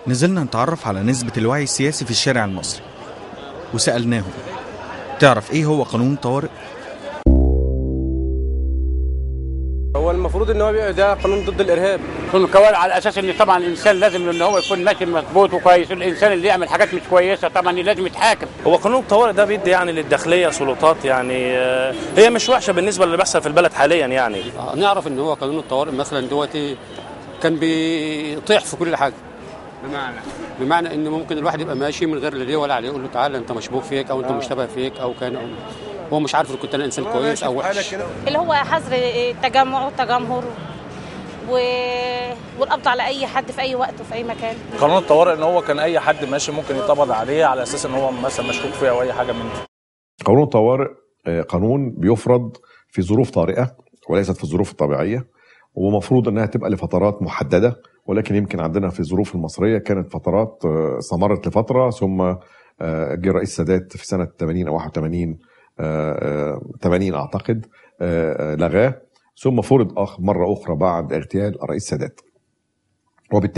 نزلنا نتعرف على نسبة الوعي السياسي في الشارع المصري وسألناهم: تعرف ايه هو قانون الطوارئ؟ هو المفروض ان هو ده قانون ضد الارهاب. قانون الطوارئ على اساس ان طبعا الانسان لازم ان هو يكون ماشي مظبوط وكويس، الانسان اللي يعمل حاجات مش كويسه طبعا لازم يتحاكم. هو قانون الطوارئ ده بيدي يعني للداخليه سلطات، يعني هي مش وحشه بالنسبه للي بيحصل في البلد حاليا يعني. نعرف ان هو قانون الطوارئ مثلا دلوقتي كان بيطيح في كل حاجه، بمعنى ان ممكن الواحد يبقى ماشي من غير اللي ولا عليه يقول له تعالى انت مشبوك فيك او انت مشتبه فيك او كان هو مش عارف ان كنت انا انسان كويس او وحش. اللي هو حظر التجمع والتجمهر والقبض على اي حد في اي وقت وفي اي مكان. قانون الطوارئ ان هو كان اي حد ماشي ممكن يتقبض عليه على اساس ان هو مثلا مشكوك فيه او اي حاجه من دي. قانون الطوارئ قانون بيفرض في ظروف طارئه وليست في الظروف الطبيعيه، ومفروض انها تبقى لفترات محدده، ولكن يمكن عندنا في الظروف المصريه كانت فترات استمرت لفتره، ثم جه الرئيس السادات في سنه 80 او 81 80 اعتقد لغاه، ثم فرض مره اخرى بعد اغتيال الرئيس السادات. وبالتالي